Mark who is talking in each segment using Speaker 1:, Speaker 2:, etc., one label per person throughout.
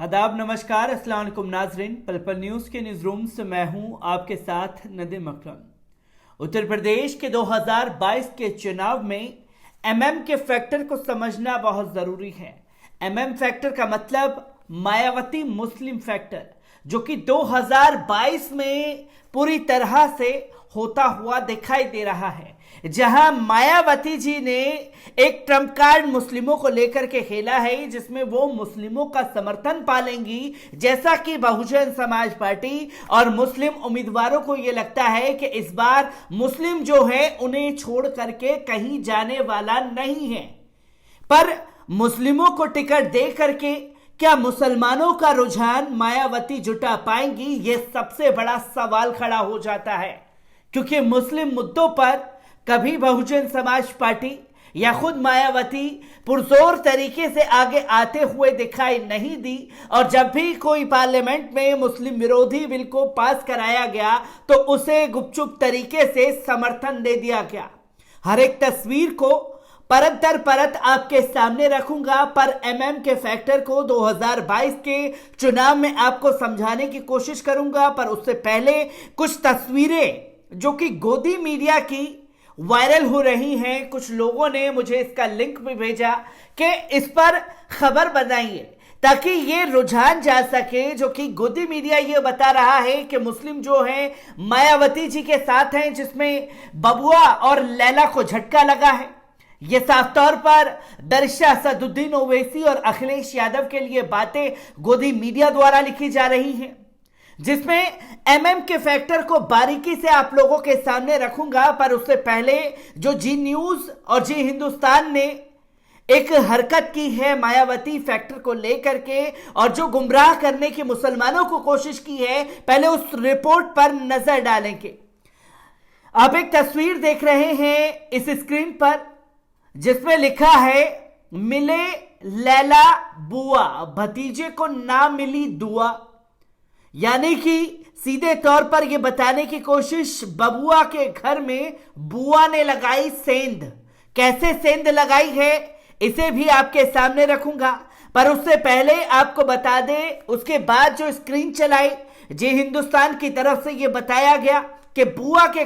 Speaker 1: आदाब, नमस्कार, अस्सलाम वालेकुम नाजरीन। पल पल न्यूज़ के न्यूज़ रूम से मैं हूं आपके साथ नदीम अकरम। उत्तर प्रदेश के 2022 के चुनाव में एमएम के फैक्टर को समझना बहुत ज़रूरी है। एमएम फैक्टर का मतलब मायावती मुस्लिम फैक्टर, जो कि 2022 में पूरी तरह से होता हुआ दिखाई दे रहा है, जहां मायावती जी ने एक ट्रम्प कार्ड मुस्लिमों को लेकर के खेला है, जिसमें वो मुस्लिमों का समर्थन पालेंगी, जैसा कि बहुजन समाज पार्टी और मुस्लिम उम्मीदवारों को ये लगता है कि इस बार मुस्लिम जो है उन्हें छोड़ करके कहीं जाने वाला नहीं है। पर मुस्लिमों को टिकट दे करके क्या मुसलमानों का रुझान मायावती जुटा पाएंगी, ये सबसे बड़ा सवाल खड़ा हो जाता है। क्योंकि मुस्लिम मुद्दों पर कभी बहुजन समाज पार्टी या खुद मायावती पुरजोर तरीके से आगे आते हुए दिखाई नहीं दी, और जब भी कोई पार्लियामेंट में मुस्लिम विरोधी बिल को पास कराया गया तो उसे गुपचुप तरीके से समर्थन दे दिया गया। हर एक तस्वीर को परत दर परत आपके सामने रखूंगा, पर एमएम के फैक्टर को 2022 के चुनाव में आपको समझाने की कोशिश करूंगा। पर उससे पहले कुछ तस्वीरें जो कि गोदी मीडिया की वायरल हो रही हैं, कुछ लोगों ने मुझे इसका लिंक भी भेजा कि इस पर खबर बनाइए ताकि ये रुझान जा सके, जो कि गोदी मीडिया ये बता रहा है कि मुस्लिम जो है मायावती जी के साथ हैं, जिसमें बबुआ और लैला को झटका लगा है। ये साफ तौर पर दरिशा असदुद्दीन ओवैसी और अखिलेश यादव के लिए बातें गोदी मीडिया द्वारा लिखी जा रही हैं, जिसमें एमएम के फैक्टर को बारीकी से आप लोगों के सामने रखूंगा। पर उससे पहले जो जी न्यूज और जी हिंदुस्तान ने एक हरकत की है मायावती फैक्टर को लेकर के, और जो गुमराह करने की मुसलमानों को कोशिश की है, पहले उस रिपोर्ट पर नजर डालेंगे। आप एक तस्वीर देख रहे हैं इस स्क्रीन पर, जिसमें लिखा है मिले लैला बुआ, भतीजे को ना मिली दुआ। यानी कि सीधे तौर पर यह बताने की कोशिश बबुआ के घर में बुआ ने लगाई सेंध। कैसे सेंध लगाई है इसे भी आपके सामने रखूंगा। पर उससे पहले आपको बता दें, उसके बाद जो स्क्रीन चलाई जी हिंदुस्तान की तरफ से यह बताया गया कि बबुआ के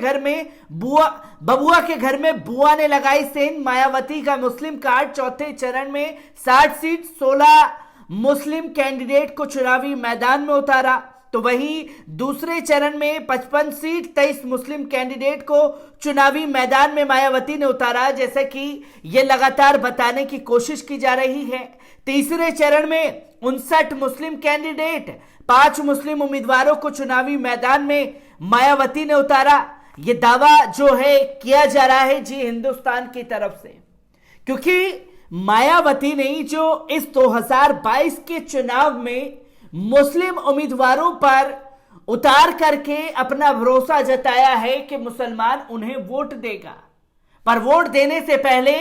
Speaker 1: घर में बुआ ने लगाई सेंध। मायावती का मुस्लिम कार्ड चौथे चरण में 60 सीट 16 मुस्लिम कैंडिडेट को चुनावी मैदान में उतारा, तो वहीं दूसरे चरण में 55 सीट 23 मुस्लिम कैंडिडेट को चुनावी मैदान में मायावती ने उतारा, जैसे कि यह लगातार बताने की कोशिश की जा रही है। तीसरे चरण में 59 मुस्लिम कैंडिडेट 5 मुस्लिम उम्मीदवारों को चुनावी मैदान में मायावती ने उतारा। यह दावा जो है किया जा रहा है जी हिंदुस्तान की तरफ से, क्योंकि मायावती ने जो इस 2022 के चुनाव में मुस्लिम उम्मीदवारों पर उतार करके अपना भरोसा जताया है कि मुसलमान उन्हें वोट देगा। पर वोट देने से पहले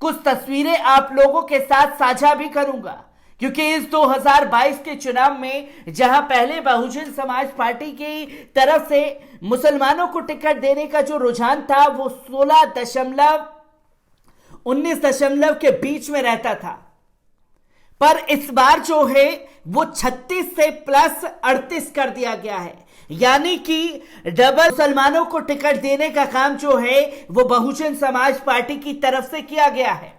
Speaker 1: कुछ तस्वीरें आप लोगों के साथ साझा भी करूंगा, क्योंकि इस 2022 के चुनाव में जहां पहले बहुजन समाज पार्टी की तरफ से मुसलमानों को टिकट देने का जो रुझान था वो 16.19 के बीच में रहता था, पर इस बार जो है वो 36 से प्लस 38 कर दिया गया है। यानी कि डबल मुसलमानों को टिकट देने का काम जो है वो बहुजन समाज पार्टी की तरफ से किया गया है,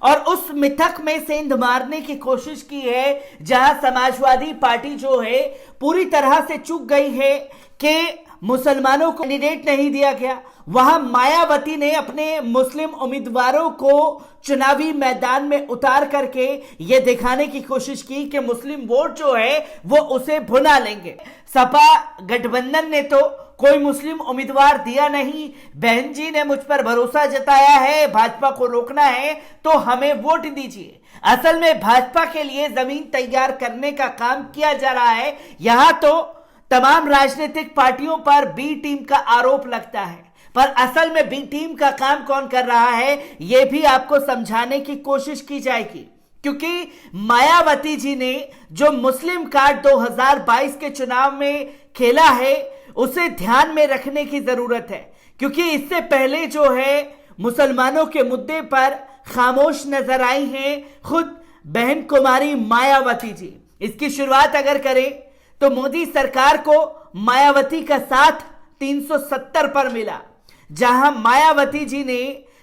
Speaker 1: और उस मिथक में सेंध मारने की कोशिश की है, जहां समाजवादी पार्टी जो है पूरी तरह से चूक गई है कि मुसलमानों को कैंडिडेट नहीं दिया गया। वहां मायावती ने अपने मुस्लिम उम्मीदवारों को चुनावी मैदान में उतार करके यह दिखाने की कोशिश की कि मुस्लिम वोट जो है वो उसे भुना लेंगे। सपा गठबंधन ने तो कोई मुस्लिम उम्मीदवार दिया नहीं। बहन जी ने मुझ पर भरोसा जताया है, भाजपा को रोकना है तो हमें वोट दीजिए। असल में भाजपा के लिए जमीन तैयार करने का काम किया जा रहा है। यहां तो तमाम राजनीतिक पार्टियों पर बी टीम का आरोप लगता है, पर असल में बी टीम का काम कौन कर रहा है यह भी आपको समझाने की कोशिश की जाएगी। क्योंकि मायावती जी ने जो मुस्लिम कार्ड 2022 के चुनाव में खेला है उसे ध्यान में रखने की जरूरत है, क्योंकि इससे पहले जो है मुसलमानों के मुद्दे पर खामोश नजर आई हैं खुद बहन कुमारी मायावती जी। इसकी शुरुआत अगर करें तो मोदी सरकार को मायावती का साथ 370 पर मिला, जहां मायावती जी ने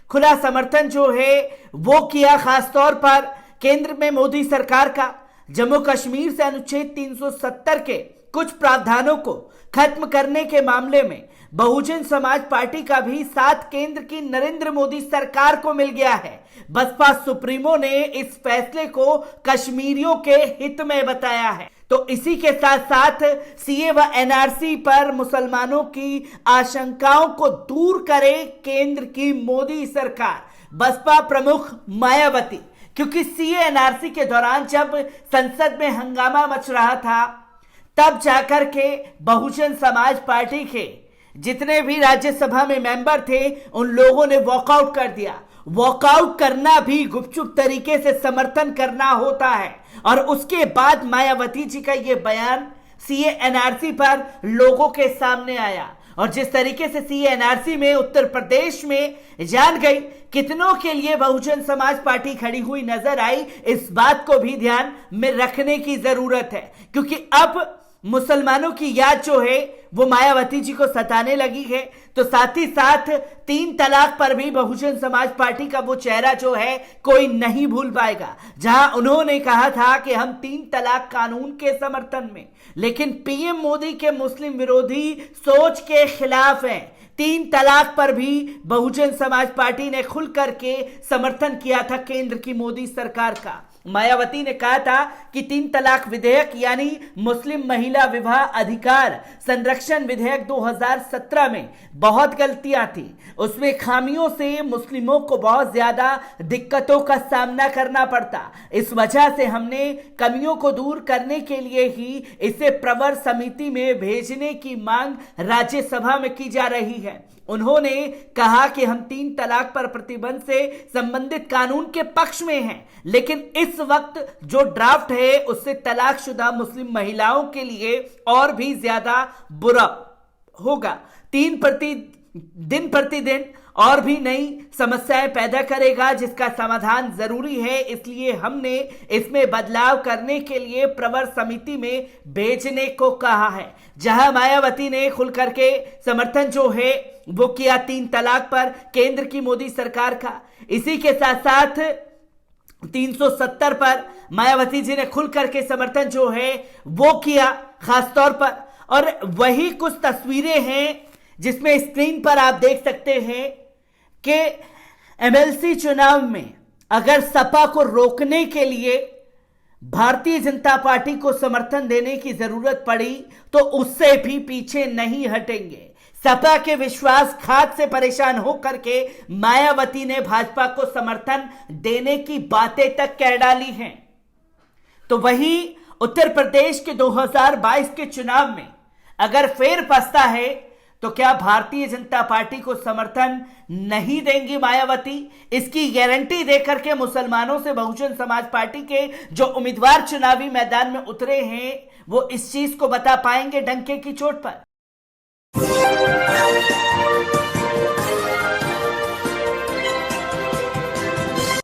Speaker 1: खुला समर्थन जो है वो किया, खासतौर पर केंद्र में मोदी सरकार का जम्मू कश्मीर से अनुच्छेद 370 के कुछ प्रावधानों को खत्म करने के मामले में बहुजन समाज पार्टी का भी साथ केंद्र की नरेंद्र मोदी सरकार को मिल गया है। बसपा सुप्रीमो ने इस फैसले को कश्मीरियों के हित में बताया है। तो इसी के साथ साथ सीए व एनआरसी पर मुसलमानों की आशंकाओं को दूर करे केंद्र की मोदी सरकार, बसपा प्रमुख मायावती। क्योंकि सीए एनआरसी के दौरान जब संसद में हंगामा मच रहा था, तब जाकर के बहुजन समाज पार्टी के जितने भी राज्यसभा में मेंबर थे उन लोगों ने वॉकआउट कर दिया। वॉकआउट करना भी गुपचुप तरीके से समर्थन करना होता है। और उसके बाद मायावती जी का यह बयान सीए एनआरसी पर लोगों के सामने आया, और जिस तरीके से सीए एनआरसी में उत्तर प्रदेश में जान गई कितनों के लिए बहुजन समाज पार्टी खड़ी हुई नजर आई, इस बात को भी ध्यान में रखने की जरूरत है। क्योंकि अब मुसलमानों की याद जो है वो मायावती जी को सताने लगी है, तो साथ ही साथ 3 तलाक पर भी बहुजन समाज पार्टी का वो चेहरा जो है कोई नहीं भूल पाएगा, जहां उन्होंने कहा था कि हम 3 तलाक कानून के समर्थन में, लेकिन पीएम मोदी के मुस्लिम विरोधी सोच के खिलाफ हैं। 3 तलाक पर भी बहुजन समाज पार्टी ने खुल करके समर्थन किया था केंद्र की मोदी सरकार का। मायावती ने कहा था कि 3 तलाक विधेयक यानी मुस्लिम महिला विवाह अधिकार संरक्षण विधेयक 2017 में बहुत गलतियां थी, उसमें खामियों से मुस्लिमों को बहुत ज्यादा दिक्कतों का सामना करना पड़ता। इस वजह से हमने कमियों को दूर करने के लिए ही इसे प्रवर समिति में भेजने की मांग राज्यसभा में की जा रही है। उन्होंने कहा कि हम 3 तलाक पर प्रतिबंध से संबंधित कानून के पक्ष में हैं, लेकिन इस वक्त जो ड्राफ्ट है उससे तलाकशुदा मुस्लिम महिलाओं के लिए और भी ज्यादा बुरा होगा। दिन प्रतिदिन और भी नई समस्याएं पैदा करेगा, जिसका समाधान जरूरी है। इसलिए हमने इसमें बदलाव करने के लिए प्रवर समिति में भेजने को कहा है, जहां मायावती ने खुल करके समर्थन जो है वो किया 3 तलाक पर केंद्र की मोदी सरकार का। इसी के साथ साथ 370 पर मायावती जी ने खुल करके समर्थन जो है वो किया खासतौर पर। और वही कुछ तस्वीरें हैं जिसमें स्क्रीन पर आप देख सकते हैं कि एमएलसी चुनाव में अगर सपा को रोकने के लिए भारतीय जनता पार्टी को समर्थन देने की जरूरत पड़ी तो उससे भी पीछे नहीं हटेंगे। सपा के विश्वासघात से परेशान होकर के मायावती ने भाजपा को समर्थन देने की बातें तक कह डाली हैं। तो वही उत्तर प्रदेश के 2022 के चुनाव में अगर फेर फंसता है तो क्या भारतीय जनता पार्टी को समर्थन नहीं देंगी मायावती? इसकी गारंटी देकर के मुसलमानों से बहुजन समाज पार्टी के जो उम्मीदवार चुनावी मैदान में उतरे हैं वो इस चीज को बता पाएंगे डंके की चोट पर।